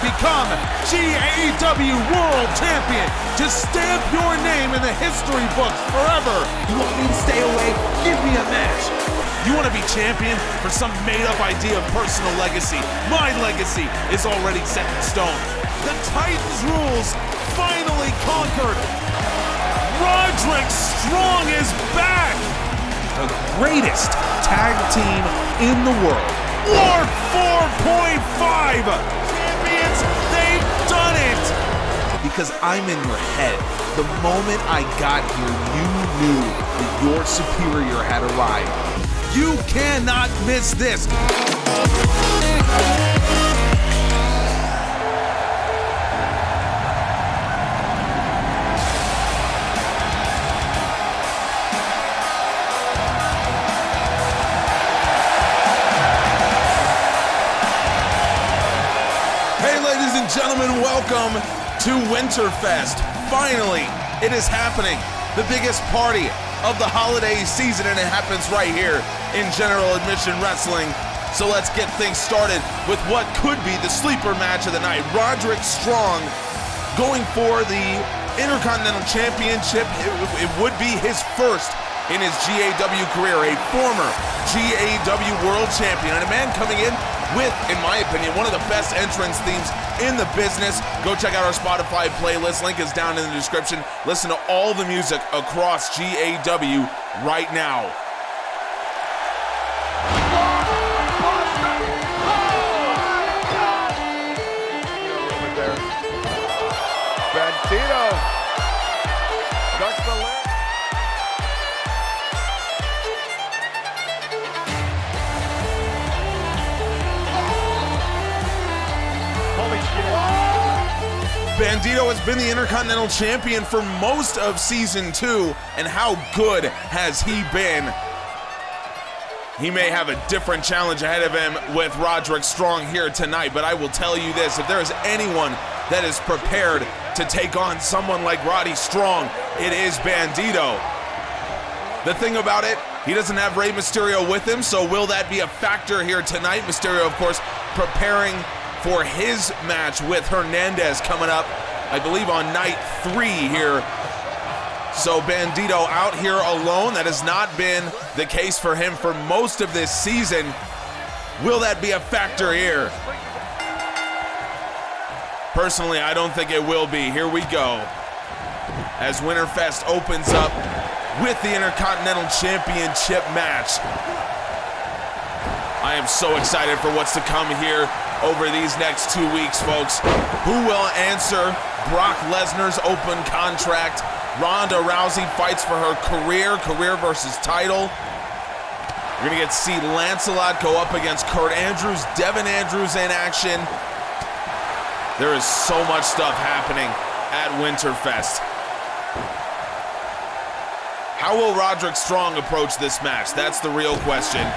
become GAW World Champion to stamp your name in the history books forever. You want me to stay away? Give me a match. You want to be champion for some made-up idea of personal legacy? My legacy is already set in stone. The Titans rules finally conquered. Roderick Strong is back. The greatest tag team in the world. War 4.5. Champions, they've done it. Because I'm in your head. The moment I got here, you knew that your superior had arrived. You cannot miss this. Hey, ladies and gentlemen, welcome to Winterfest. Finally, it is happening. The biggest party of the holiday season, and it happens right here in General Admission Wrestling. So let's get things started with what could be the sleeper match of the night. Roderick Strong going for the Intercontinental Championship. It would be his first in his GAW career, a former GAW World Champion, and a man coming in with, in my opinion, one of the best entrance themes in the business. Go check out our Spotify playlist. Link is down in the description. Listen to all the music across GAW right now. Bandido ducks the leg. Bandido has been the Intercontinental Champion for most of Season 2, and how good has he been? He may have a different challenge ahead of him with Roderick Strong here tonight, but I will tell you this, if there is anyone that is prepared to take on someone like Roddy Strong, it is Bandido. The thing about it, he doesn't have Rey Mysterio with him, so will that be a factor here tonight? Mysterio, of course, preparing for his match with Hernandez coming up, I believe, on night 3 here. So Bandido out here alone. That has not been the case for him for most of this season. Will that be a factor here? Personally, I don't think it will be. Here we go. As Winterfest opens up with the Intercontinental Championship match. I am so excited for what's to come here over these next 2 weeks, folks. Who will answer Brock Lesnar's open contract? Ronda Rousey fights for her career versus title. You're gonna get to see Lancelot go up against Kurt Andrews, Devin Andrews in action. There is so much stuff happening at Winterfest. How will Roderick Strong approach this match? That's the real question.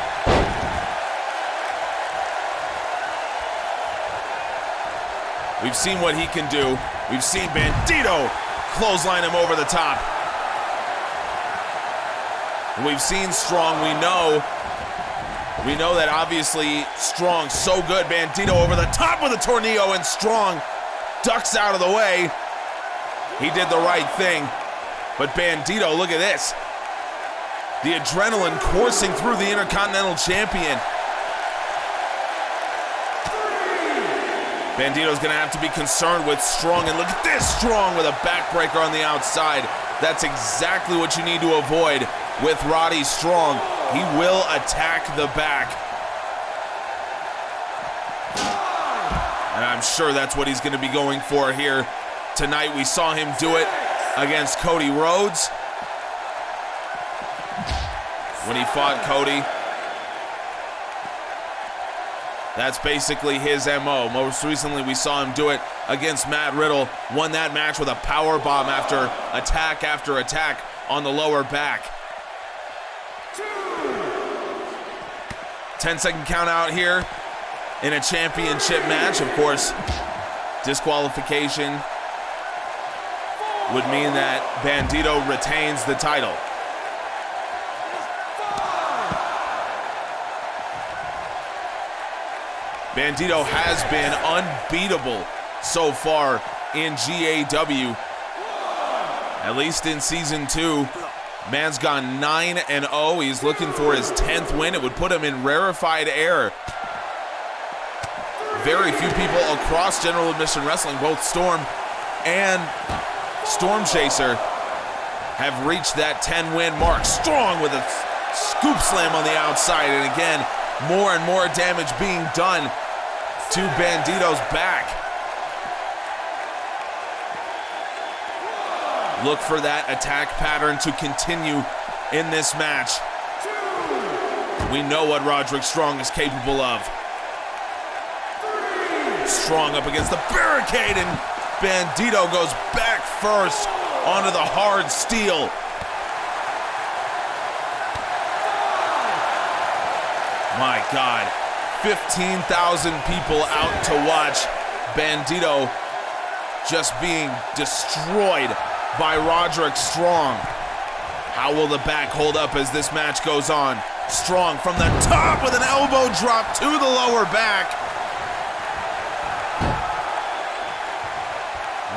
We've seen what he can do. We've seen Bandido clothesline him over the top. We've seen Strong. We know that obviously Strong so good. Bandido over the top with a tornado, and Strong ducks out of the way. He did the right thing. But Bandido, look at this. The adrenaline coursing through the Intercontinental Champion. Bandido's gonna have to be concerned with Strong, and look at this, Strong with a backbreaker on the outside. That's exactly what you need to avoid with Roddy Strong. He will attack the back. And I'm sure that's what he's gonna be going for here tonight. We saw him do it against Cody Rhodes when he fought Cody. That's basically his MO. Most recently, we saw him do it against Matt Riddle. Won that match with a power bomb after attack on the lower back. 10-second count out here in a championship match. Of course, disqualification would mean that Bandido retains the title. Bandido has been unbeatable so far in GAW, at least in season 2. Man's gone 9-0. He's looking for his 10th win. It would put him in rarefied air. Very few people across General Admission Wrestling, both Storm and Storm Chaser, have reached that 10-win mark. Strong with a scoop slam on the outside, and again, more and more damage being done to Bandido's back. Look for that attack pattern to continue in this match. We know what Roderick Strong is capable of. Strong up against the barricade, and Bandido goes back first onto the hard steel. My God, 15,000 people out to watch Bandido just being destroyed by Roderick Strong. How will the back hold up as this match goes on? Strong from the top with an elbow drop to the lower back.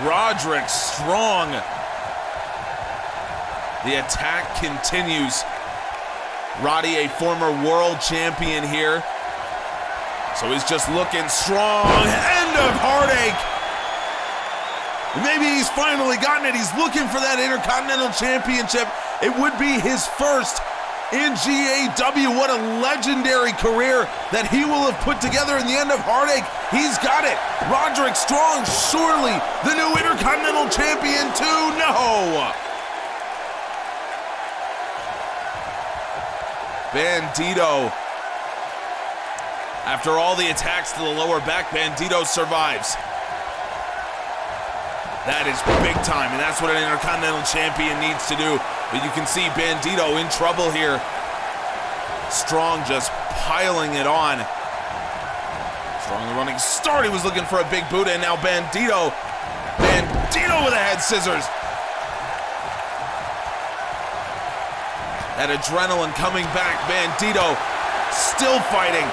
Roderick Strong. The attack continues. Roddy, a former world champion here. So he's just looking strong. End of Heartache. Maybe he's finally gotten it. He's looking for that Intercontinental Championship. It would be his first in GAW. What a legendary career that he will have put together in the End of Heartache. He's got it. Roderick Strong, surely the new Intercontinental Champion too. No. Bandido. After all the attacks to the lower back, Bandido survives. That is big time, and that's what an Intercontinental Champion needs to do. But you can see Bandido in trouble here. Strong just piling it on. Strong the running start. He was looking for a big Buddha, and now Bandido. Bandido with a head scissors. That adrenaline coming back. Bandido still fighting.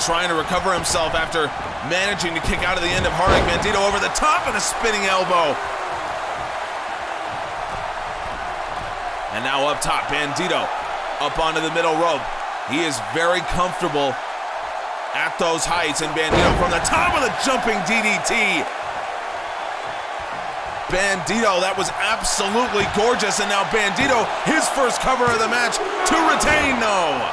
Trying to recover himself after managing to kick out of the End of Heartache. Bandido over the top and a spinning elbow. And now up top, Bandido up onto the middle rope. He is very comfortable at those heights, and Bandido from the top with a jumping DDT. Bandido, that was absolutely gorgeous, and now Bandido, his first cover of the match to retain, no.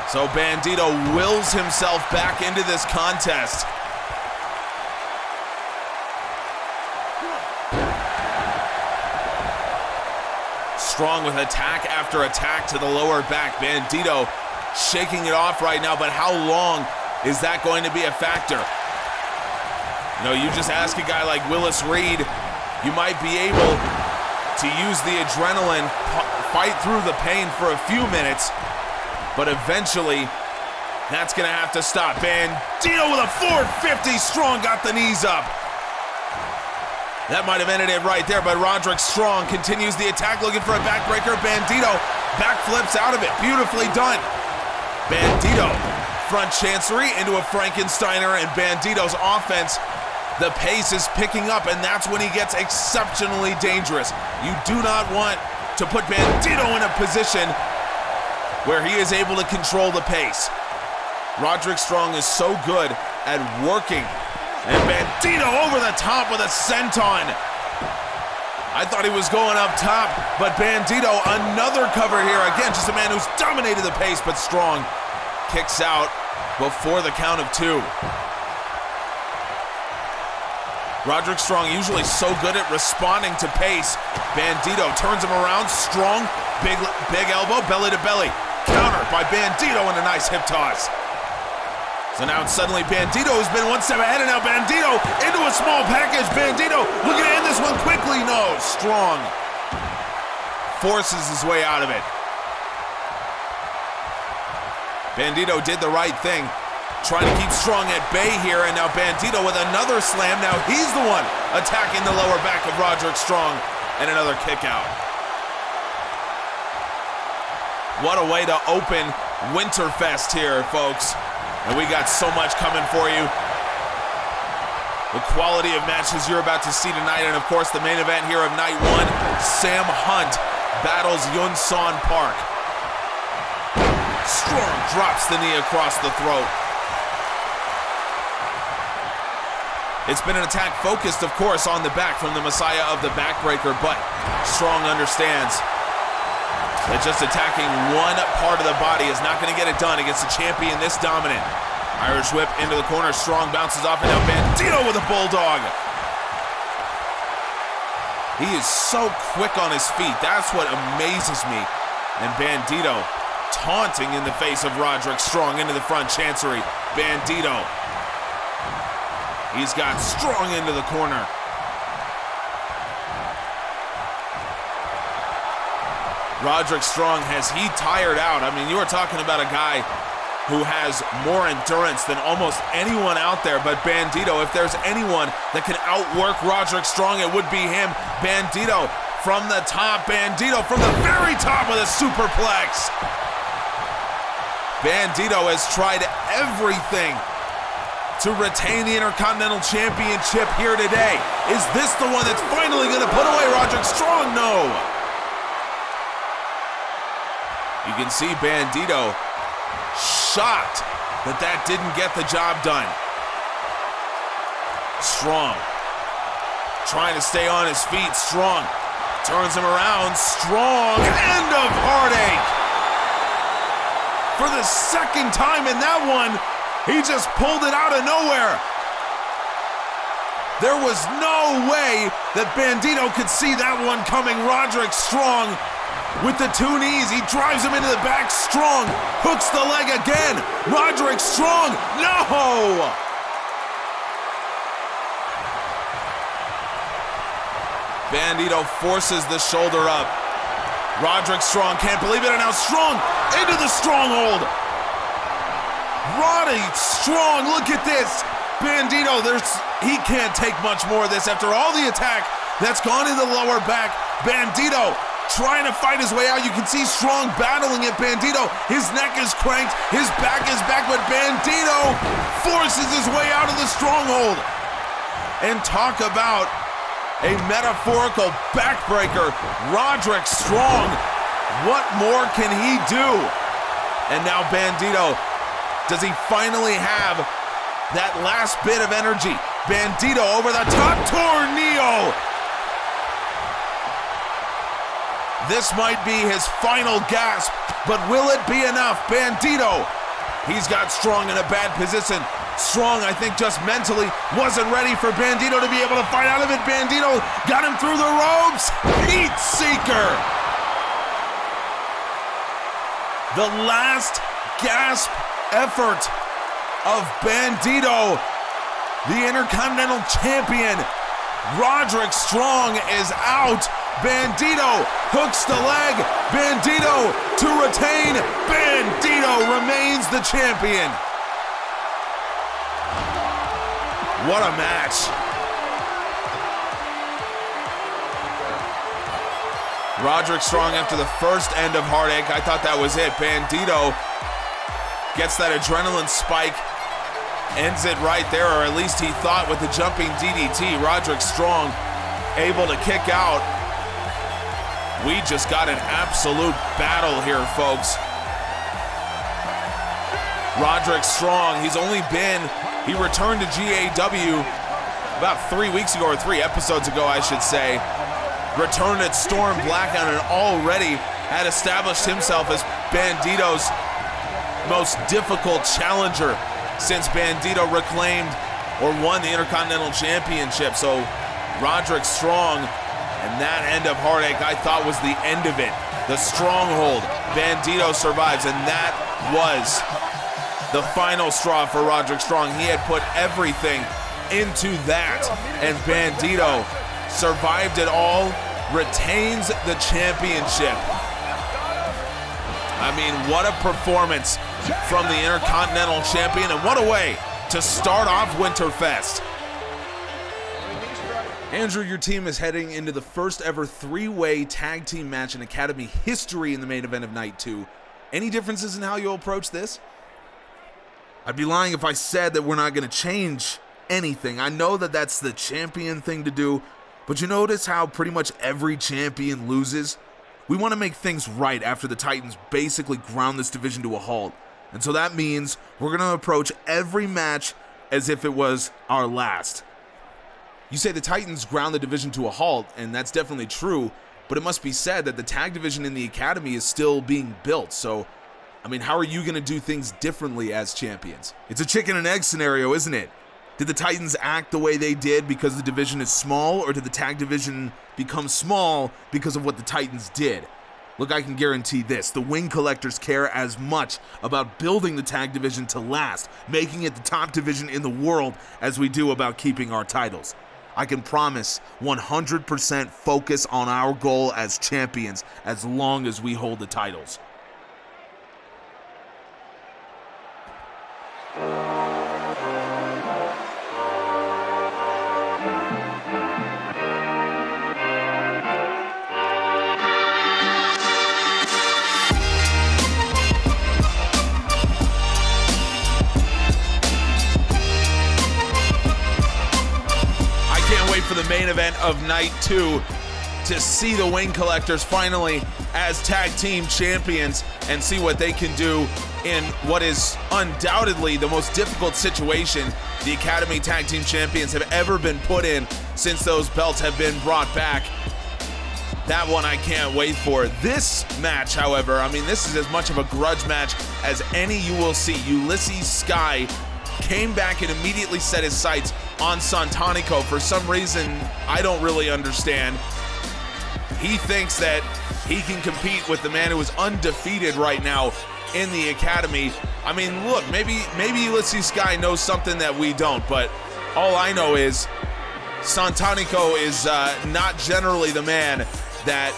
So Bandido wills himself back into this contest. Strong with attack after attack to the lower back. Bandido shaking it off right now, but how long is that going to be a factor? You know, you just ask a guy like Willis Reed, you might be able to use the adrenaline, fight through the pain for a few minutes, but eventually that's gonna have to stop. Bandido with a 450, Strong got the knees up. That might have ended it right there, but Roderick Strong continues the attack, looking for a backbreaker. Bandido backflips out of it, beautifully done. Bandido, front chancery into a Frankensteiner, and Bandido's offense, the pace is picking up, and that's when he gets exceptionally dangerous. You do not want to put Bandido in a position where he is able to control the pace. Roderick Strong is so good at working, and Bandido over the top with a senton. I thought he was going up top, but Bandido, another cover here. Again, just a man who's dominated the pace, but Strong kicks out before the count of 2. Roderick Strong usually so good at responding to pace. Bandido turns him around. Strong, big elbow, belly to belly. Counter by Bandido and a nice hip toss. So now suddenly Bandido has been one step ahead, and now Bandido into a small package. Bandido looking to end this one quickly. No, Strong forces his way out of it. Bandido did the right thing, trying to keep Strong at bay here, and now Bandido with another slam. Now he's the one attacking the lower back of Roderick Strong, and another kick out. What a way to open Winterfest here, folks. And we got so much coming for you. The quality of matches you're about to see tonight, and of course the main event here of night one, Sam Hunt battles Yunsan Park. Strong drops the knee across the throat. It's been an attack focused, of course, on the back from the Messiah of the Backbreaker, but Strong understands that just attacking one part of the body is not going to get it done against a champion this dominant. Irish whip into the corner, Strong bounces off, and now Bandido with a bulldog. He is so quick on his feet. That's what amazes me. And Bandido taunting in the face of Roderick Strong into the front chancery. Bandido. He's got Strong into the corner. Roderick Strong, has he tired out? I mean, you are talking about a guy who has more endurance than almost anyone out there, but Bandido, if there's anyone that can outwork Roderick Strong, it would be him. Bandido from the top, Bandido from the very top with a superplex. Bandido has tried everything to retain the Intercontinental Championship here today. Is this the one that's finally gonna put away Roderick Strong? No. You can see Bandido shocked that didn't get the job done. Strong trying to stay on his feet. Strong turns him around. Strong, end of Heartache. For the second time in that one, he just pulled it out of nowhere. There was no way that Bandido could see that one coming. Roderick Strong with the two knees, he drives him into the back. Strong hooks the leg again. Roderick Strong, no! Bandido forces the shoulder up. Roderick Strong can't believe it, and now Strong into the stronghold. Roderick Strong, look at this. Bandido, he can't take much more of this after all the attack that's gone in the lower back. Bandido trying to fight his way out. You can see Strong battling at Bandido. His neck is cranked, his back is back, but Bandido forces his way out of the stronghold. And talk about a metaphorical backbreaker. Roderick Strong, what more can he do? And now Bandido, does he finally have that last bit of energy? Bandido over the top, Tornillo. This might be his final gasp, but will it be enough? Bandido, he's got Strong in a bad position. Strong, I think, just mentally wasn't ready for Bandido to be able to fight out of it. Bandido got him through the ropes. Heat Seeker. The last gasp effort of Bandido, the Intercontinental Champion. Roderick Strong is out. Bandido hooks the leg. Bandido to retain. Bandido remains the champion. What a match. Roderick Strong after the first end of Heartache. I thought that was it. Bandido gets that adrenaline spike, ends it right there, or at least he thought with the jumping DDT. Roderick Strong able to kick out. We just got an absolute battle here, folks. Roderick Strong, he returned to GAW about 3 weeks ago, or 3 episodes ago, I should say. Returned at Storm Blackout and already had established himself as Bandido's most difficult challenger since Bandido reclaimed or won the Intercontinental Championship. So Roderick Strong, and that end of Heartache, I thought was the end of it. The stronghold. Bandido survives, and that was the final straw for Roderick Strong. He had put everything into that, and Bandido survived it all, retains the championship. I mean, what a performance from the Intercontinental Champion, and what a way to start off Winterfest. Andrew, your team is heading into the first ever 3-way tag team match in Academy history in the main event of Night 2. Any differences in how you'll approach this? I'd be lying if I said that we're not going to change anything. I know that that's the champion thing to do, but you notice how pretty much every champion loses? We want to make things right after the Titans basically ground this division to a halt. And so that means we're going to approach every match as if it was our last. You say the Titans ground the division to a halt, and that's definitely true, but it must be said that the tag division in the Academy is still being built. So, I mean, how are you going to do things differently as champions? It's a chicken and egg scenario, isn't it? Did the Titans act the way they did because the division is small, or did the tag division become small because of what the Titans did? Look, I can guarantee this. The wing collectors care as much about building the tag division to last, making it the top division in the world, as we do about keeping our titles. I can promise 100% focus on our goal as champions as long as we hold the titles. For the main event of night 2 to see the Wing Collectors finally as tag team champions and see what they can do in what is undoubtedly the most difficult situation the Academy Tag Team Champions have ever been put in since those belts have been brought back. That one I can't wait for. This match, however, I mean, this is as much of a grudge match as any you will see. Ulysses Sky came back and immediately set his sights on Santanico. For some reason, I don't really understand. He thinks that he can compete with the man who is undefeated right now in the Academy. I mean, look, maybe Ulysses Sky knows something that we don't, but all I know is Santanico is not generally the man that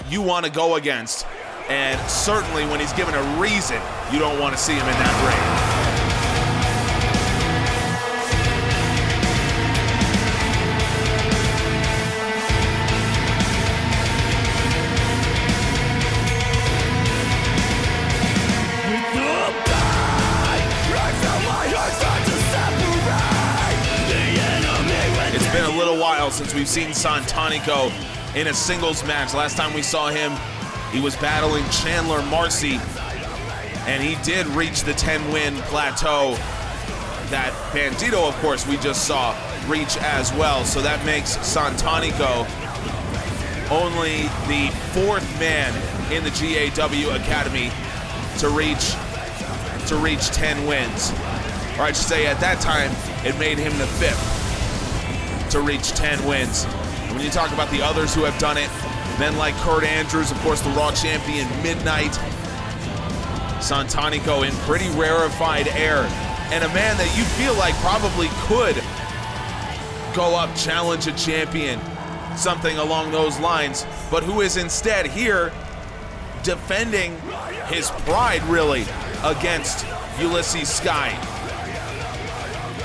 you want to go against. And certainly when he's given a reason, you don't want to see him in that ring. Since we've seen Santanico in a singles match. Last time we saw him, he was battling Chandler Marcy, and he did reach the 10-win plateau that Bandido, of course, we just saw reach as well. So that makes Santanico only the 4th man in the GAW Academy to reach 10 wins. Or I should say, at that time, it made him the 5th to reach 10 wins. And when you talk about the others who have done it, men like Kurt Andrews, of course, the Raw champion, Midnight, Santanico in pretty rarefied air, and a man that you feel like probably could go up, challenge a champion, something along those lines, but who is instead here defending his pride, really, against Ulysses Sky.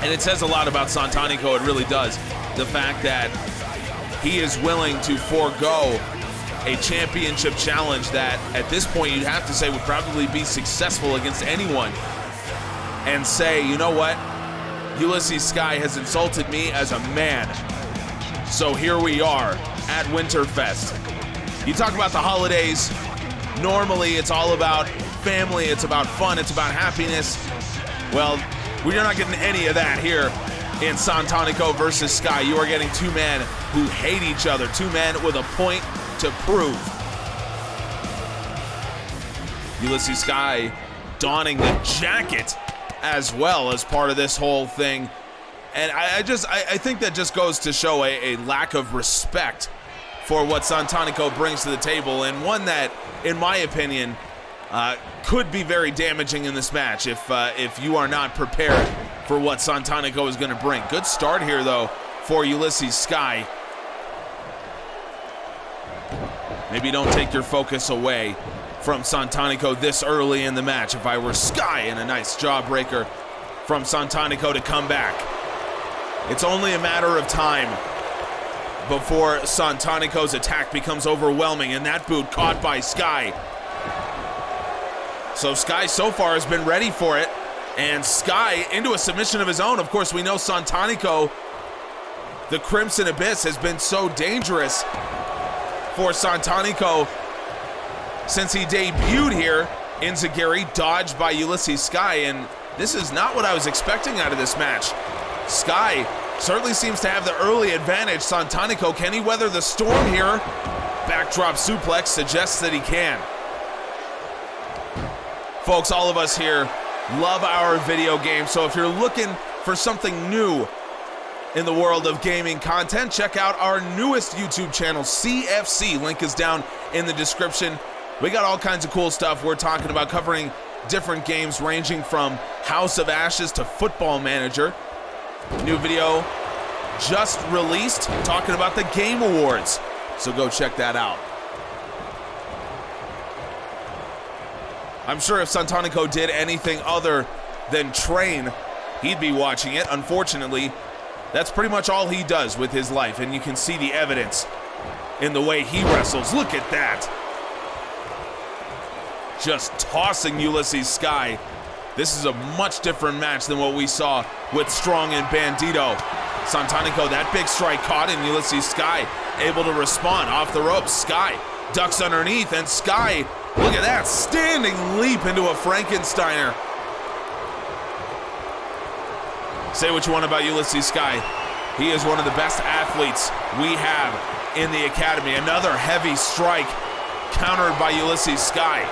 And it says a lot about Santanico, it really does. The fact that he is willing to forego a championship challenge that at this point you'd have to say would probably be successful against anyone, and say, you know what, Ulysses Sky has insulted me as a man, so here we are at Winterfest. You talk about the holidays, normally it's all about family, it's about fun, it's about happiness. Well, we're not getting any of that here in Santanico versus Sky. You are getting 2 men who hate each other, 2 men with a point to prove. Ulysses Sky donning the jacket as well as part of this whole thing. And I think that just goes to show a lack of respect for what Santanico brings to the table, and one that, in my opinion, could be very damaging in this match if you are not prepared for what Santanico is going to bring. Good start here, though, for Ulysses Sky. Maybe don't take your focus away from Santanico this early in the match. If I were Sky, and a nice jawbreaker from Santanico to come back. It's only a matter of time before Santanico's attack becomes overwhelming, and that boot caught by Sky. So Sky so far has been ready for it. And Sky into a submission of his own. Of course, we know Santanico, the Crimson Abyss, has been so dangerous for Santanico since he debuted here in Zagiri, dodged by Ulysses Sky, and this is not what I was expecting out of this match. Sky certainly seems to have the early advantage. Santanico, can he weather the storm here? Backdrop suplex suggests that he can. Folks, all of us here love our video games, so if you're looking for something new in the world of gaming content, check out our newest YouTube channel, CFC. Link is down in the description. We got all kinds of cool stuff we're talking about, covering different games ranging from House of Ashes to Football Manager. New video just released talking about the Game Awards, so go check that out. I'm sure if Santanico did anything other than train, he'd be watching it. Unfortunately, that's pretty much all he does with his life, and you can see the evidence in the way he wrestles. Look at that. Just tossing Ulysses Sky. This is a much different match than what we saw with Strong and Bandido. Santanico, that big strike caught, and Ulysses Sky able to respond off the ropes. Sky ducks underneath, and Sky, look at that, standing leap into a Frankensteiner. Say what you want about Ulysses Sky. He is one of the best athletes we have in the academy. Another heavy strike countered by Ulysses Sky.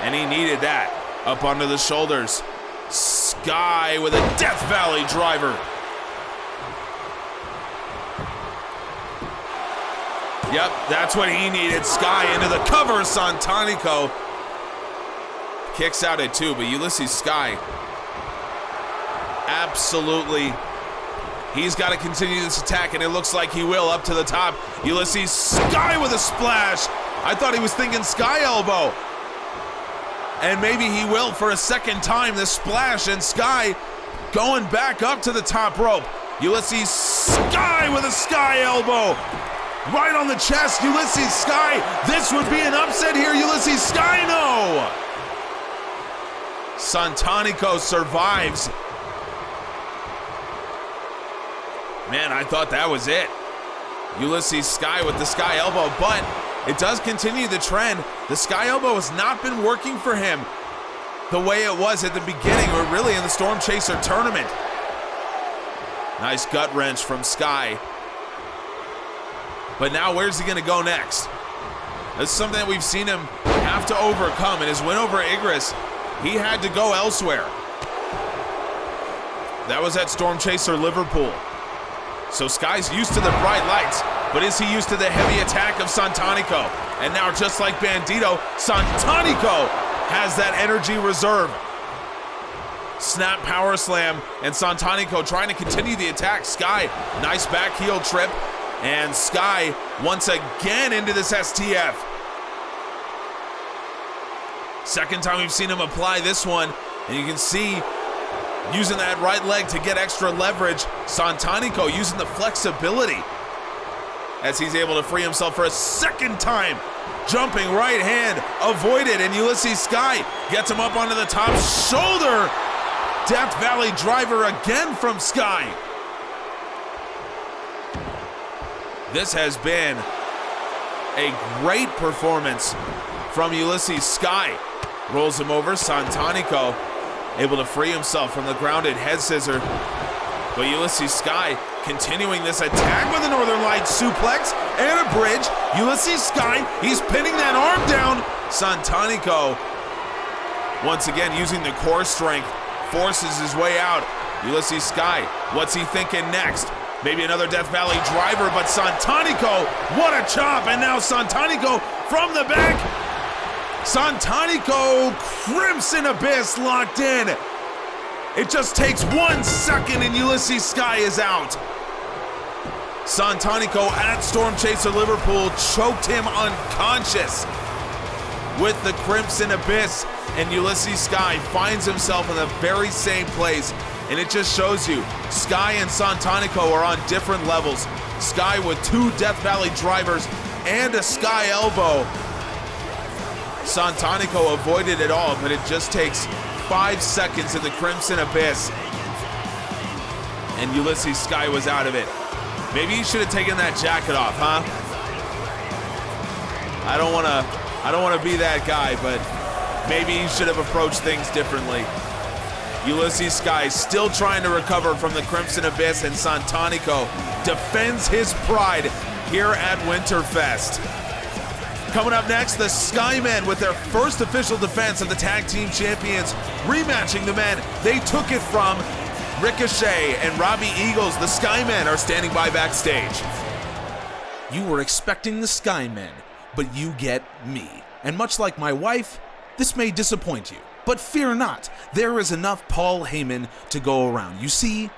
And he needed that. Up onto the shoulders. Sky with a Death Valley driver. Yep, that's what he needed. Sky into the cover. Santanico kicks out at 2, but Ulysses Sky, absolutely, he's got to continue this attack, and it looks like he will. Up to the top. Ulysses Sky with a splash. I thought he was thinking Sky Elbow. And maybe he will for a second time, this splash, and Sky going back up to the top rope. Ulysses Sky with a Sky Elbow. Right on the chest, Ulysses Sky. This would be an upset here. Ulysses Sky, no! Santanico survives. Man, I thought that was it. Ulysses Sky with the Sky Elbow, but it does continue the trend. The Sky Elbow has not been working for him the way it was at the beginning, or really in the Storm Chaser tournament. Nice gut wrench from Sky. But now where's he gonna go next? That's something that we've seen him have to overcome. In his win over Igris, he had to go elsewhere. That was at Storm Chaser Liverpool. So Sky's used to the bright lights, but is he used to the heavy attack of Santanico? And now, just like Bandido, Santanico has that energy reserve. Snap power slam, and Santanico trying to continue the attack. Sky, nice back heel trip, and Sky once again into this STF. Second time we've seen him apply this one, and you can see using that right leg to get extra leverage. Santanico using the flexibility as he's able to free himself for a second time. Jumping right hand, avoided, and Ulysses Sky gets him up onto the top shoulder. Death Valley driver again from Sky. This has been a great performance from Ulysses Sky. Rolls him over. Santanico able to free himself from the grounded head scissor. But Ulysses Sky continuing this attack with a Northern Lights suplex and a bridge. Ulysses Sky, he's pinning that arm down. Santanico, once again using the core strength, forces his way out. Ulysses Sky, what's he thinking next? Maybe another Death Valley driver, but Santanico, what a chop! And now Santanico from the back. Santanico, Crimson Abyss locked in. It just takes 1 second and Ulysses Sky is out. Santanico at Storm Chaser Liverpool choked him unconscious with the Crimson Abyss, and Ulysses Sky finds himself in the very same place. And it just shows you, Sky and Santanico are on different levels. Sky with 2 Death Valley drivers and a Sky Elbow. Santanico avoided it all, but it just takes 5 seconds in the Crimson Abyss, and Ulysses Sky was out of it. Maybe he should have taken that jacket off, huh? I don't wanna be that guy, but maybe he should have approached things differently. Ulysses Sky still trying to recover from the Crimson Abyss, and Santanico defends his pride here at Winterfest. Coming up next, the Skymen with their first official defense of the Tag Team Champions, rematching the men they took it from. Ricochet and Robbie Eagles, the Skymen, are standing by backstage. You were expecting the Skymen, but you get me. And much like my wife, this may disappoint you. But fear not, there is enough Paul Heyman to go around. You see,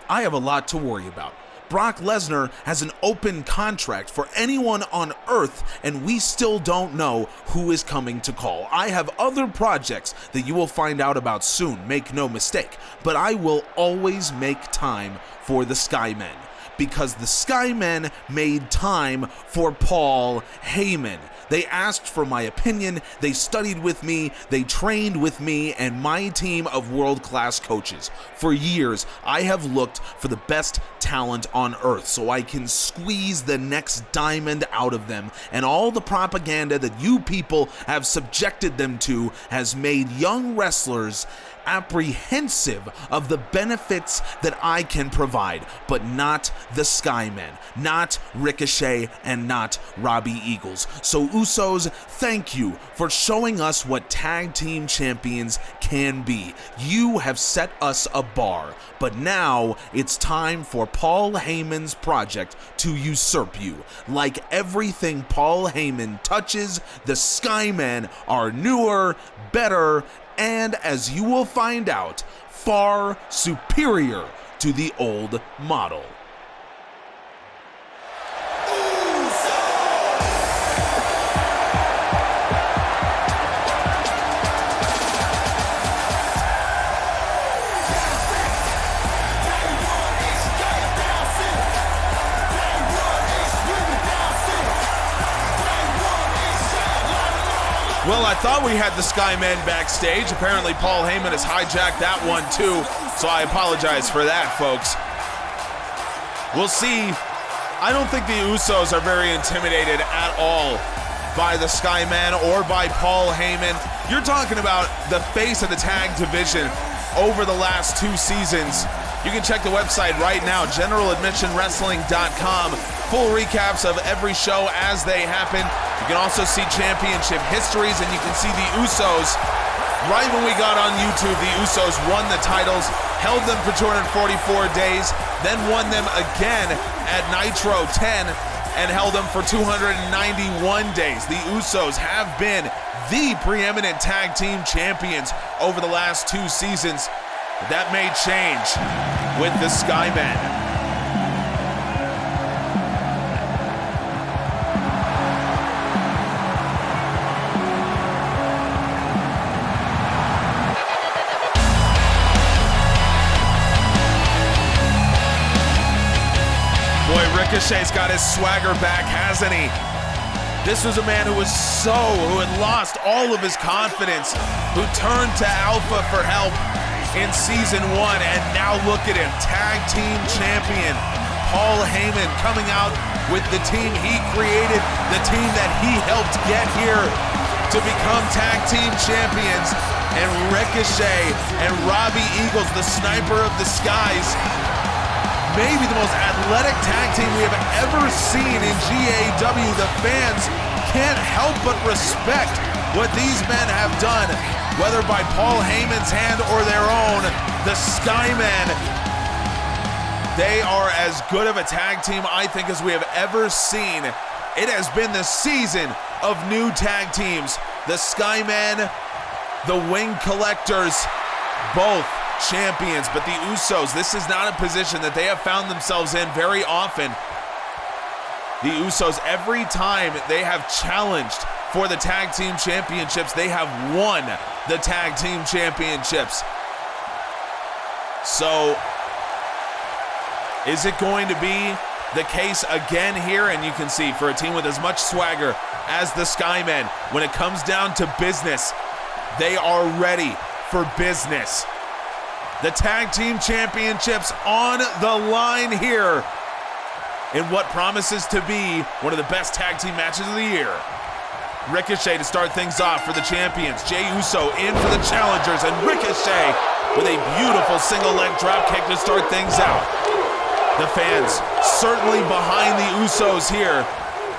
I have a lot to worry about. Brock Lesnar has an open contract for anyone on Earth, and we still don't know who is coming to call. I have other projects that you will find out about soon, make no mistake, but I will always make time for the Skymen, because the Skymen made time for Paul Heyman. They asked for my opinion, they studied with me, they trained with me and my team of world-class coaches. For years, I have looked for the best talent on Earth so I can squeeze the next diamond out of them, and all the propaganda that you people have subjected them to has made young wrestlers apprehensive of the benefits that I can provide, but not the Skymen, not Ricochet, and not Robbie Eagles. So Usos, thank you for showing us what tag team champions can be. You have set us a bar, but now it's time for Paul Heyman's project to usurp you. Like everything Paul Heyman touches, the Skymen are newer, better, and as you will find out, far superior to the old model. Well, I thought we had the Skymen backstage. Apparently Paul Heyman has hijacked that one too, so I apologize for that, folks. We'll see. I don't think the Usos are very intimidated at all by the Skymen or by Paul Heyman. You're talking about the face of the tag division over the last 2 seasons. You can check the website right now, generaladmissionwrestling.com. Full recaps of every show as they happen. You can also see championship histories, and you can see the Usos. Right when we got on YouTube, the Usos won the titles, held them for 244 days, then won them again at Nitro 10, and held them for 291 days. The Usos have been the preeminent tag team champions over the last 2 seasons. But that may change with the Skymen. Boy, Ricochet's got his swagger back, hasn't he? This was a man who had lost all of his confidence, who turned to Alpha for help in season 1, and now look at him, tag team champion. Paul Heyman coming out with the team he created, the team that he helped get here to become tag team champions, and Ricochet and Robbie Eagles, the sniper of the skies. Maybe the most athletic tag team we have ever seen in GAW. The fans can't help but respect what these men have done, whether by Paul Heyman's hand or their own. The Skymen, they are as good of a tag team, I think, as we have ever seen. It has been the season of new tag teams. The Skymen, the Wing Collectors, both champions, but the Usos, this is not a position that they have found themselves in very often. The Usos, every time they have challenged for the tag team championships, they have won the tag team championships. So, is it going to be the case again here, and you can see for a team with as much swagger as the Skymen, when it comes down to business, they are ready for business. The tag team championships on the line here in what promises to be one of the best tag team matches of the year. Ricochet to start things off for the champions. Jey Uso in for the challengers, and Ricochet with a beautiful single leg drop kick to start things out. The fans certainly behind the Usos here.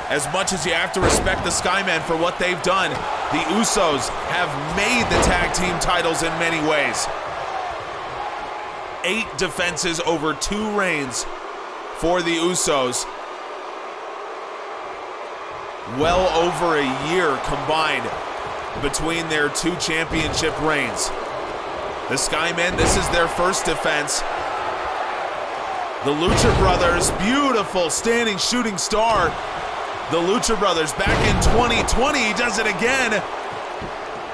As much as you have to respect the Skymen for what they've done, the Usos have made the tag team titles in many ways. 8 defenses over 2 reigns for the Usos. Well over a year combined between their 2 championship reigns. The Skymen, this is their first defense. The Lucha Brothers, beautiful standing shooting star. The Lucha Brothers back in 2020, does it again.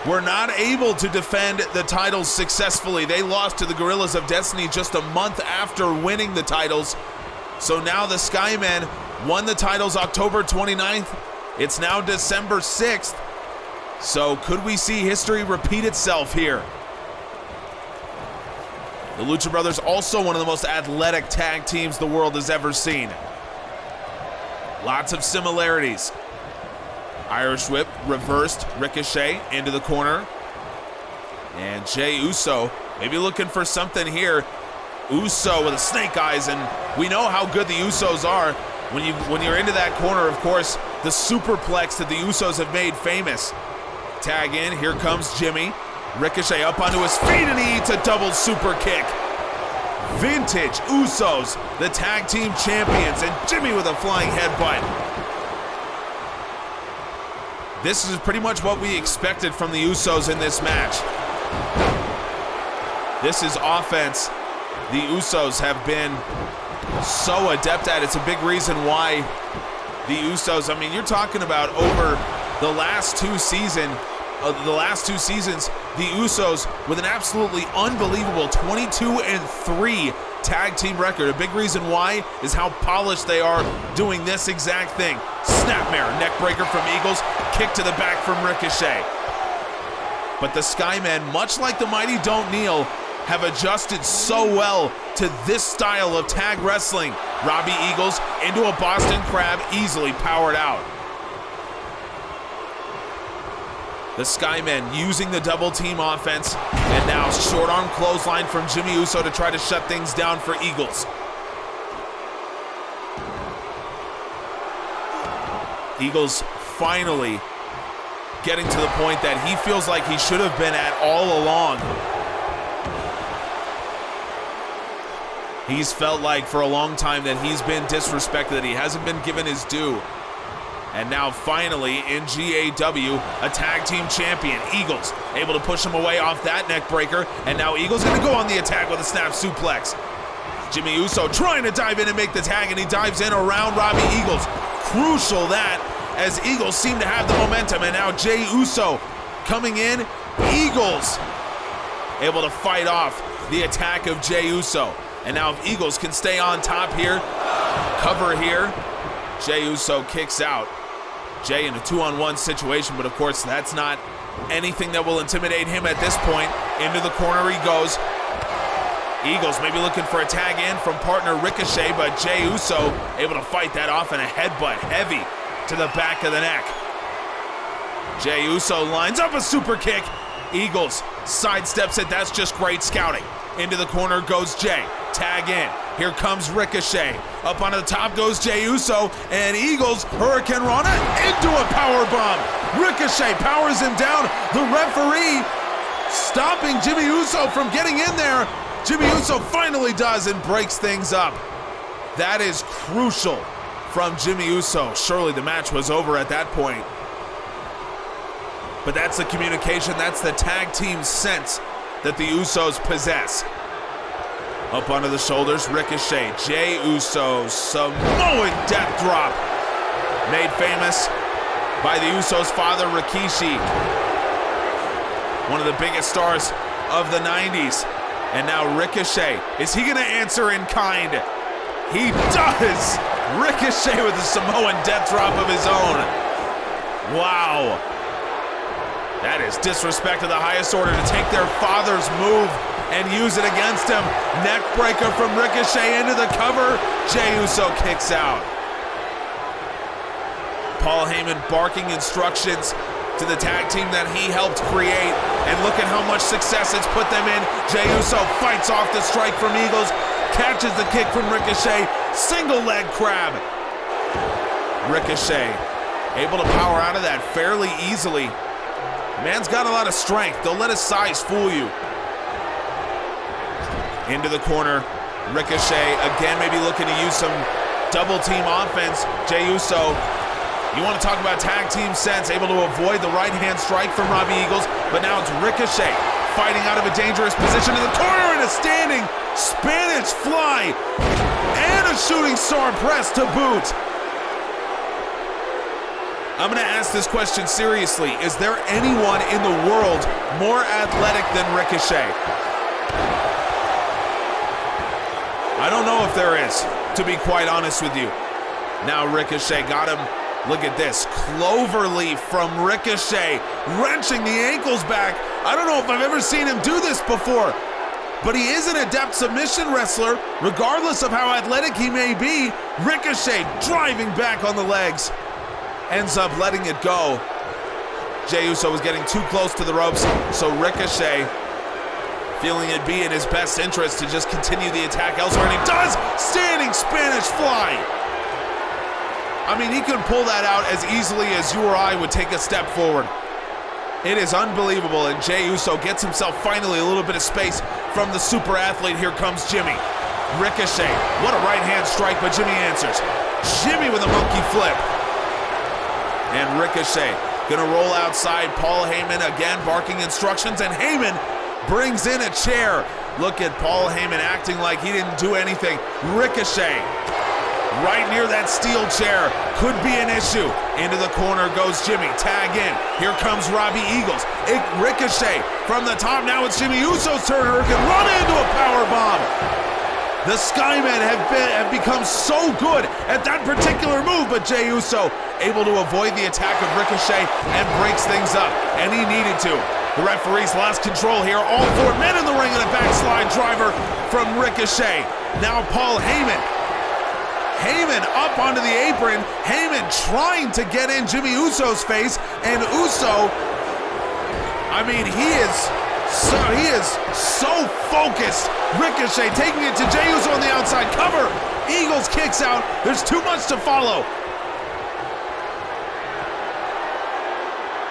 Were not able to defend the titles successfully. They lost to the Guerrillas of Destiny just a month after winning the titles. So now the Skymen won the titles October 29th. It's now December 6th. So could we see history repeat itself here? The Lucha Brothers, also one of the most athletic tag teams the world has ever seen. Lots of similarities. Irish whip, reversed, Ricochet into the corner. And Jey Uso maybe looking for something here. Uso with a snake eyes, and we know how good the Usos are. When you're into that corner, of course, the superplex that the Usos have made famous. Tag in, here comes Jimmy. Ricochet up onto his feet, and he eats a double super kick. Vintage Usos, the tag team champions, and Jimmy with a flying headbutt. This is pretty much what we expected from the Usos in this match. This is offense the Usos have been so adept at. It's a big reason why the Usos, I mean, you're talking about over the last 2 seasons, the Usos with an absolutely unbelievable 22-3 tag team record. A big reason why is how polished they are doing this exact thing. Snapmare, neckbreaker from Eagles, kick to the back from Ricochet. But the Skymen, much like the Mighty Don't Kneel, have adjusted so well to this style of tag wrestling. Robbie Eagles into a Boston Crab, easily powered out. The Skymen using the double team offense, and now short arm clothesline from Jimmy Uso to try to shut things down for Eagles. Eagles finally getting to the point that he feels like he should have been at all along. He's felt like for a long time that he's been disrespected, that he hasn't been given his due. And now finally in GAW, a tag team champion, Eagles, able to push him away off that neck breaker. And now Eagles gonna go on the attack with a snap suplex. Jimmy Uso trying to dive in and make the tag, and he dives in around Robbie Eagles. Crucial that, as Eagles seem to have the momentum. And now Jey Uso coming in. Eagles able to fight off the attack of Jey Uso. And now if Eagles can stay on top here, cover here, Jey Uso kicks out. Jey in a 2-on-1 situation, but of course that's not anything that will intimidate him at this point. Into the corner he goes. Eagles maybe looking for a tag in from partner Ricochet, but Jey Uso able to fight that off, and a headbutt heavy to the back of the neck. Jey Uso lines up a super kick. Eagles sidesteps it. That's just great scouting. Into the corner goes Jey. Tag in. Here comes Ricochet. Up onto the top goes Jey Uso, and Eagles Hurricane Rana into a power bomb. Ricochet powers him down. The referee stopping Jimmy Uso from getting in there. Jimmy Uso finally does and breaks things up. That is crucial from Jimmy Uso. Surely the match was over at that point. But that's the communication, that's the tag team sense that the Usos possess. Up onto the shoulders, Ricochet, Jey Uso, Samoan death drop. Made famous by the Usos' father, Rikishi. One of the biggest stars of the 90s. And now Ricochet, is he gonna answer in kind? He does! Ricochet with a Samoan death drop of his own. Wow. That is disrespect of the highest order to take their father's move and use it against him. Neck breaker from Ricochet into the cover. Jey Uso kicks out. Paul Heyman barking instructions to the tag team that he helped create. And look at how much success it's put them in. Jey Uso fights off the strike from Eagles, catches the kick from Ricochet, single leg crab. Ricochet able to power out of that fairly easily. The man's got a lot of strength. Don't let his size fool you. Into the corner, Ricochet again maybe looking to use some double team offense. Jey Uso, you want to talk about tag team sense, able to avoid the right hand strike from Robbie Eagles, but now it's Ricochet fighting out of a dangerous position in the corner and a standing Spanish fly and a shooting star press to boot. I'm going to ask this question seriously. Is there anyone in the world more athletic than Ricochet? I don't know if there is, to be quite honest with you. Now Ricochet got him. Look at this. Cloverleaf from Ricochet, wrenching the ankles back. I don't know if I've ever seen him do this before, but he is an adept submission wrestler. Regardless of how athletic he may be, Ricochet driving back on the legs. Ends up letting it go. Jey Uso was getting too close to the ropes, so Ricochet, feeling it'd be in his best interest to just continue the attack elsewhere, and he does! Standing Spanish fly! I mean, he could pull that out as easily as you or I would take a step forward. It is unbelievable, and Jey Uso gets himself finally a little bit of space from the super athlete. Here comes Jimmy. Ricochet, what a right hand strike, but Jimmy answers. Jimmy with a monkey flip. And Ricochet gonna roll outside. Paul Heyman again barking instructions, and Heyman brings in a chair. Look at Paul Heyman acting like he didn't do anything. Ricochet right near that steel chair, could be an issue. Into the corner goes Jimmy, tag in. Here comes Robbie Eagles. Ricochet from the top, now it's Jimmy Uso's turn. Can run into a power bomb. The Skymen have become so good at that particular move, but Jey Uso able to avoid the attack of Ricochet and breaks things up, and he needed to. The referee's lost control here. All four men in the ring, and a backslide driver from Ricochet. Now Paul Heyman. Heyman up onto the apron. Heyman trying to get in Jimmy Uso's face, and Uso, I mean, he is so focused. Ricochet taking it to Jey Uso on the outside. Cover. Eagles kicks out. There's too much to follow.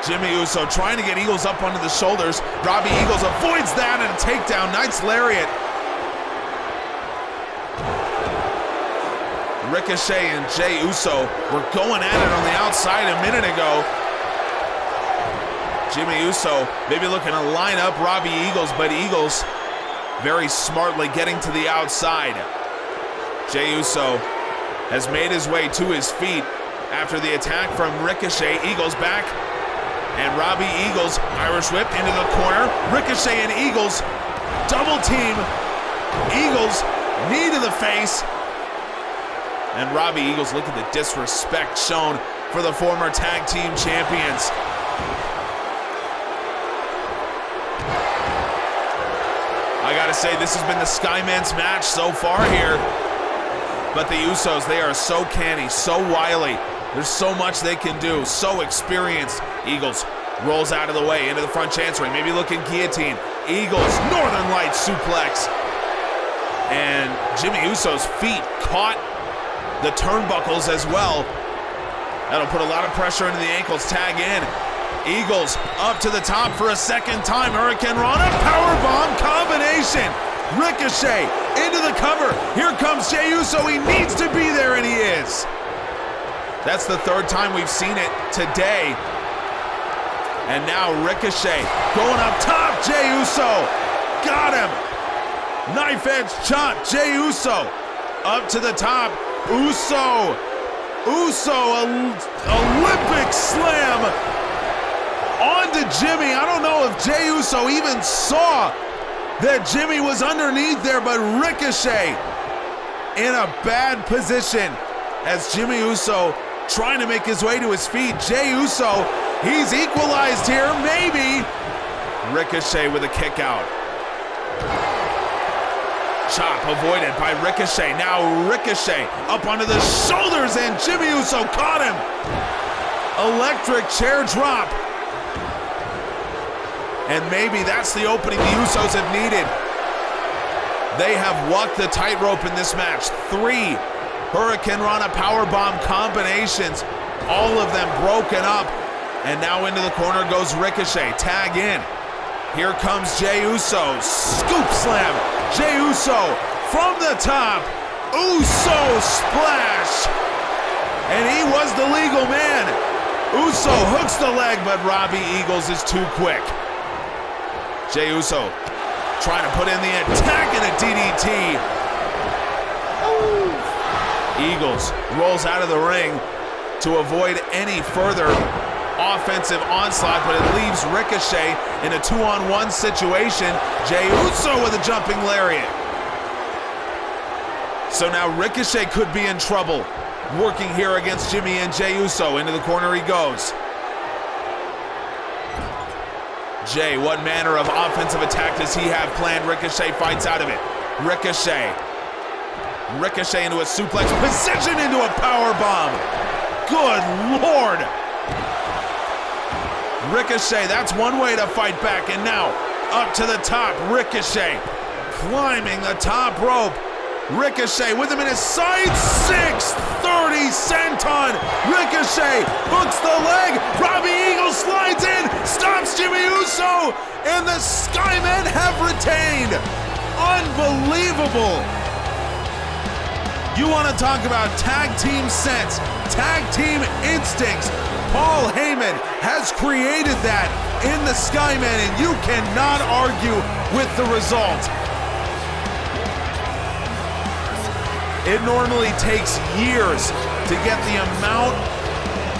Jimmy Uso trying to get Eagles up onto the shoulders. Robbie Eagles avoids that and a takedown. Nice lariat. Ricochet and Jey Uso were going at it on the outside a minute ago. Jimmy Uso maybe looking to line up Robbie Eagles, but Eagles very smartly getting to the outside. Jey Uso has made his way to his feet after the attack from Ricochet. Eagles back, and Robbie Eagles, Irish whip into the corner. Ricochet and Eagles double team. Eagles knee to the face. And Robbie Eagles, look at the disrespect shown for the former tag team champions. I gotta say, this has been the Skymen's match so far here. But the Usos, they are so canny, so wily. There's so much they can do, so experienced. Eagles rolls out of the way into the front chancery, maybe looking guillotine. Eagles, Northern Lights suplex. And Jimmy Uso's feet caught the turnbuckles as well. That'll put a lot of pressure into the ankles. Tag in. Eagles up to the top for a second time. Hurricane Rana, powerbomb combination. Ricochet into the cover. Here comes Jey Uso. He needs to be there, and he is. That's the third time we've seen it today. And now Ricochet going up top. Jey Uso got him. Knife edge chop. Jey Uso up to the top. Uso, Olympic slam onto Jimmy. I don't know if Jey Uso even saw that Jimmy was underneath there, but Ricochet in a bad position as Jimmy Uso trying to make his way to his feet. Jey Uso, he's equalized here, maybe. Ricochet with a kick out. Chop avoided by Ricochet. Now Ricochet up onto the shoulders and Jimmy Uso caught him. Electric chair drop. And maybe that's the opening the Usos have needed. They have walked the tightrope in this match. 3 Hurricane Rana powerbomb combinations, all of them broken up. And now into the corner goes Ricochet, tag in. Here comes Jey Uso, scoop slam. Jey Uso from the top, Uso splash. And he was the legal man. Uso hooks the leg, but Robbie Eagles is too quick. Jey Uso trying to put in the attack and a DDT. Eagles rolls out of the ring to avoid any further offensive onslaught, but it leaves Ricochet in a 2-on-1 situation. Jey Uso with a jumping lariat. So now Ricochet could be in trouble working here against Jimmy and Jey Uso. Into the corner he goes. Jey, what manner of offensive attack does he have planned? Ricochet fights out of it. Ricochet into a suplex position, into a power bomb. Good Lord. Ricochet, that's one way to fight back. And now up to the top, Ricochet climbing the top rope. Ricochet with him in his side, 630 senton. Ricochet hooks the leg. Robbie Eagles slides in, stops Jimmy Uso, and the Skymen have retained. Unbelievable. You want to talk about tag team sense, tag team instincts. Paul Heyman has created that in the Skymen, and you cannot argue with the result. It normally takes years to get the amount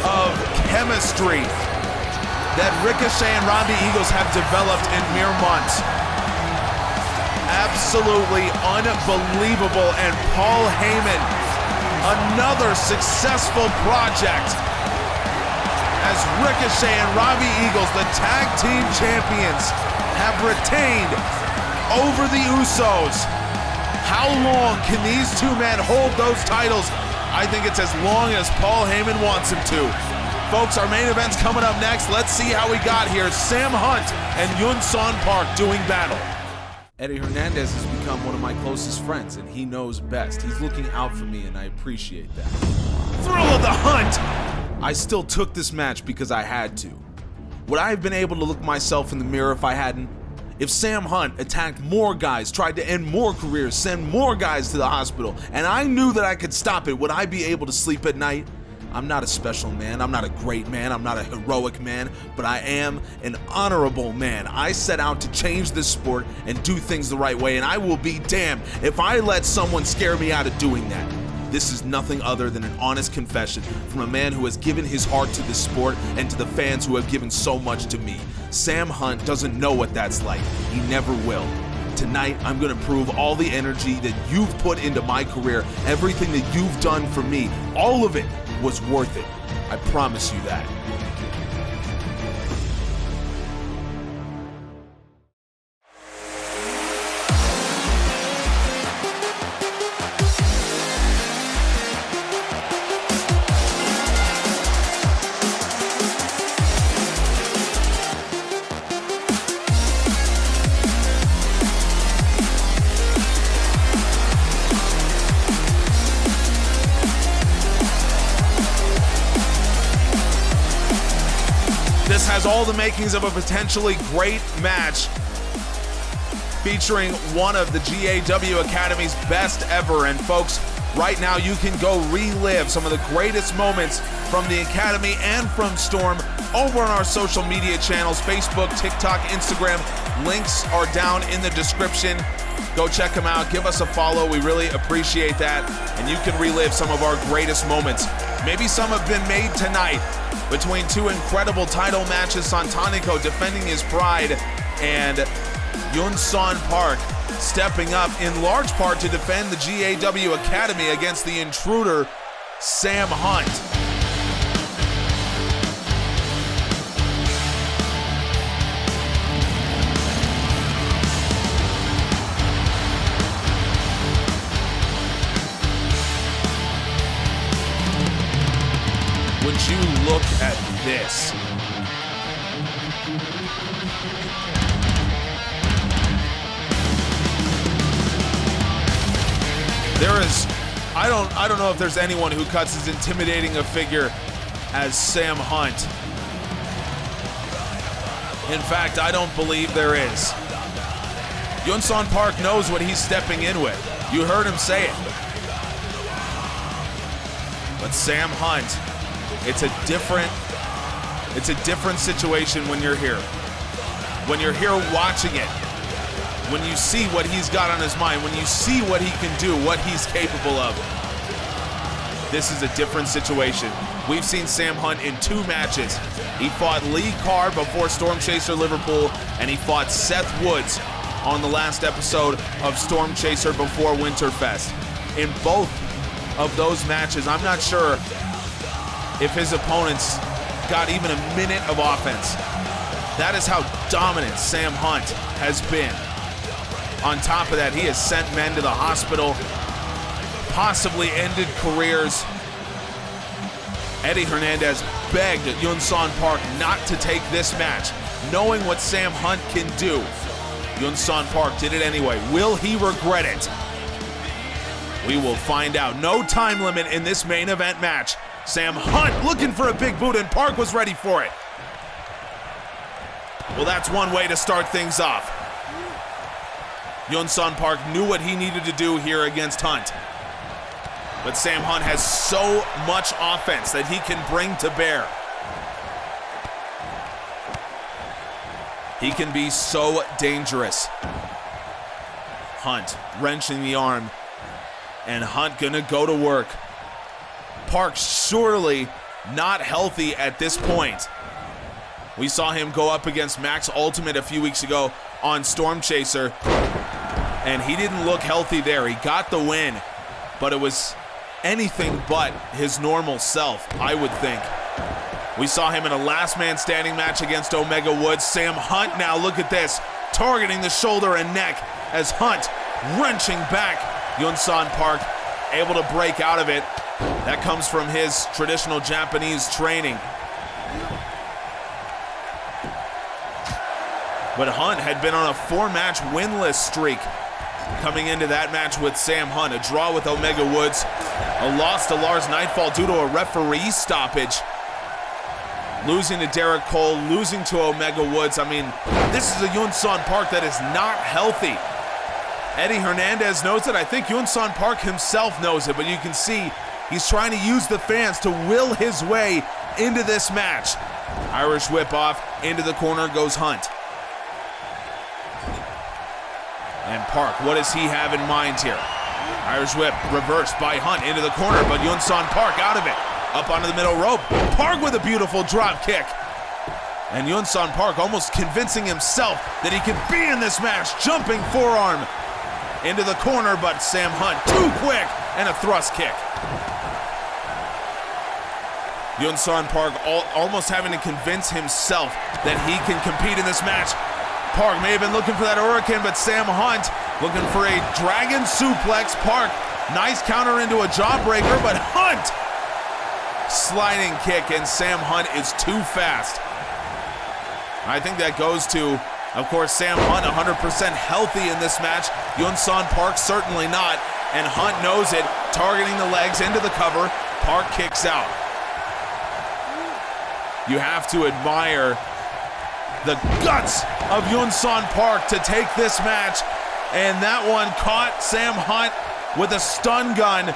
of chemistry that Ricochet and Robbie Eagles have developed in mere months. Absolutely unbelievable. And Paul Heyman, another successful project as Ricochet and Robbie Eagles, the tag team champions, have retained over the Usos. How long can these two men hold those titles? I think it's as long as Paul Heyman wants him to. Folks, our main event's coming up next. Let's see how we got here. Sam Hunt and Yun-Son Park doing battle. Eddie Hernandez has become one of my closest friends, and he knows best. He's looking out for me, and I appreciate that. Thrill of the hunt! I still took this match because I had to. Would I have been able to look myself in the mirror if I hadn't? If Sam Hunt attacked more guys, tried to end more careers, send more guys to the hospital, and I knew that I could stop it, would I be able to sleep at night? I'm not a special man, I'm not a great man, I'm not a heroic man, but I am an honorable man. I set out to change this sport and do things the right way, and I will be damned if I let someone scare me out of doing that. This is nothing other than an honest confession from a man who has given his heart to this sport and to the fans who have given so much to me. Sam Hunt doesn't know what that's like. He never will. Tonight, I'm gonna prove all the energy that you've put into my career, everything that you've done for me, all of it was worth it. I promise you that. This has all the makings of a potentially great match featuring one of the GAW Academy's best ever. And folks, right now you can go relive some of the greatest moments from the Academy and from Storm over on our social media channels, Facebook, TikTok, Instagram. Links are down in the description. Go check them out. Give us a follow. We really appreciate that. And you can relive some of our greatest moments. Maybe some have been made tonight between two incredible title matches, Santanico defending his pride and Yun-Son Park stepping up in large part to defend the GAW Academy against the intruder, Sam Hunt. Would you look at this? There is, I don't know if there's anyone who cuts as intimidating a figure as Sam Hunt. In fact, I don't believe there is. Yunsan Park knows what he's stepping in with. You heard him say it. But Sam Hunt, it's a different situation when you're here. When you're here watching it, when you see what he's got on his mind, when you see what he can do, what he's capable of. This is a different situation. We've seen Sam Hunt in 2 matches. He fought Lee Carr before Storm Chaser Liverpool, and he fought Seth Woods on the last episode of Storm Chaser before Winterfest. In both of those matches, I'm not sure if his opponents got even a minute of offense. That is how dominant Sam Hunt has been. On top of that, he has sent men to the hospital, possibly ended careers. Eddie Hernandez begged Yunsan Park not to take this match, knowing what Sam Hunt can do. Yunsan Park did it anyway. Will he regret it? We will find out. No time limit in this main event match. Sam Hunt looking for a big boot, and Park was ready for it. Well, that's one way to start things off. Yunsan Park knew what he needed to do here against Hunt. But Sam Hunt has so much offense that he can bring to bear. He can be so dangerous. Hunt wrenching the arm, and Hunt gonna go to work. Park surely not healthy at this point. We saw him go up against Max Ultimate a few weeks ago on Storm Chaser, and he didn't look healthy there. He got the win, but it was anything but his normal self, I would think. We saw him in a last man standing match against Omega Woods. Sam Hunt now, look at this, targeting the shoulder and neck as Hunt wrenching back. Yunsan Park able to break out of it. That comes from his traditional Japanese training. But Hunt had been on a 4-match winless streak coming into that match with Sam Hunt. A draw with Omega Woods, a loss to Lars Nightfall due to a referee stoppage. Losing to Derek Cole, losing to Omega Woods. I mean, this is a Yunsan Park that is not healthy. Eddie Hernandez knows it. I think Yunsan Park himself knows it, but you can see he's trying to use the fans to will his way into this match. Irish whip off, into the corner goes Hunt. And Park, what does he have in mind here? Irish whip reversed by Hunt into the corner, but Yunsan Park out of it. Up onto the middle rope. Park with a beautiful drop kick. And Yunsan Park almost convincing himself that he can be in this match. Jumping forearm into the corner, but Sam Hunt too quick, and a thrust kick. Yunsan Park almost having to convince himself that he can compete in this match. Park may have been looking for that Hurricane, but Sam Hunt looking for a dragon suplex. Park, nice counter into a jawbreaker, but Hunt sliding kick, and Sam Hunt is too fast. I think that goes to, of course, Sam Hunt 100% healthy in this match. Yunsan Park certainly not, and Hunt knows it, targeting the legs into the cover. Park kicks out. You have to admire the guts of Yunsan Park to take this match, and that one caught Sam Hunt with a stun gun.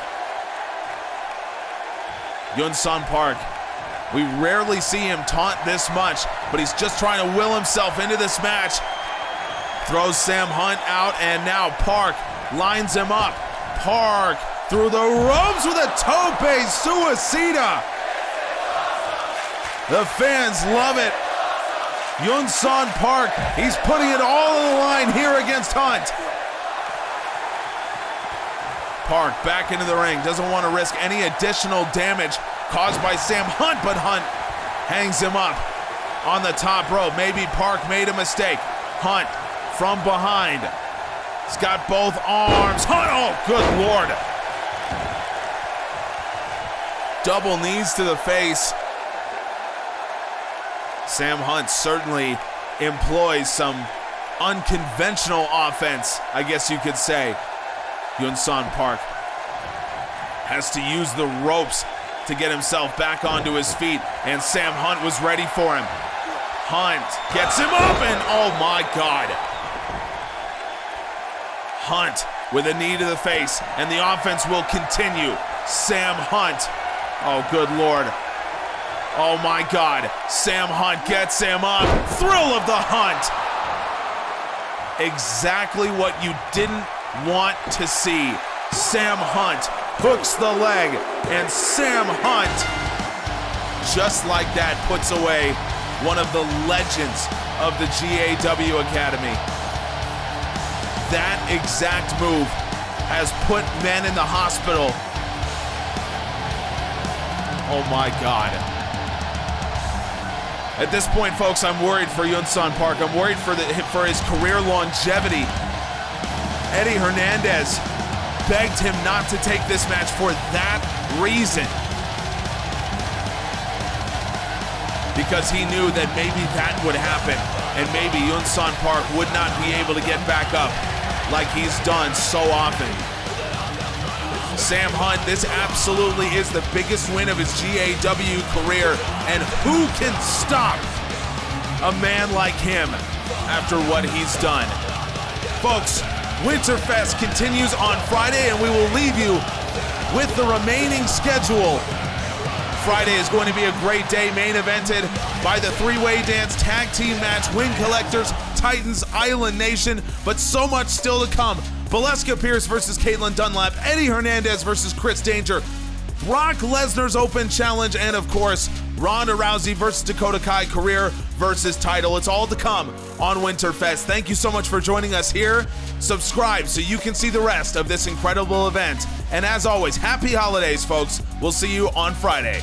Yunsan Park, we rarely see him taunt this much, but he's just trying to will himself into this match. Throws Sam Hunt out, and now Park lines him up. Park through the ropes with a tope suicida. The fans love it. Yunsan Park, he's putting it all on the line here against Hunt. Park back into the ring, doesn't want to risk any additional damage caused by Sam Hunt, but Hunt hangs him up on the top rope. Maybe Park made a mistake. Hunt from behind. He's got both arms. Hunt, oh, good Lord. Double knees to the face. Sam Hunt certainly employs some unconventional offense, I guess you could say. Yunsan Park has to use the ropes to get himself back onto his feet, and Sam Hunt was ready for him. Hunt gets him up, and oh my God. Hunt with a knee to the face, and the offense will continue. Sam Hunt, oh good Lord. Oh my God, Sam Hunt gets him up. Thrill of the Hunt. Exactly what you didn't want to see. Sam Hunt hooks the leg, and Sam Hunt, just like that, puts away one of the legends of the GAW Academy. That exact move has put men in the hospital. Oh my God. At this point, folks, I'm worried for Yunsan Park. I'm worried for his career longevity. Eddie Hernandez begged him not to take this match for that reason. Because he knew that maybe that would happen, and maybe Yunsan Park would not be able to get back up like he's done so often. Sam Hunt, this absolutely is the biggest win of his GAW career, and who can stop a man like him after what he's done? Folks, Winterfest continues on Friday, and we will leave you with the remaining schedule. Friday is going to be a great day, main evented by the three-way dance tag team match, Win Collectors, Titans, Island Nation, but so much still to come. Valeska Pierce versus Caitlin Dunlap, Eddie Hernandez versus Chris Danger, Brock Lesnar's Open Challenge, and of course, Ronda Rousey versus Dakota Kai career versus title. It's all to come on Winterfest. Thank you so much for joining us here. Subscribe so you can see the rest of this incredible event. And as always, happy holidays, folks. We'll see you on Friday.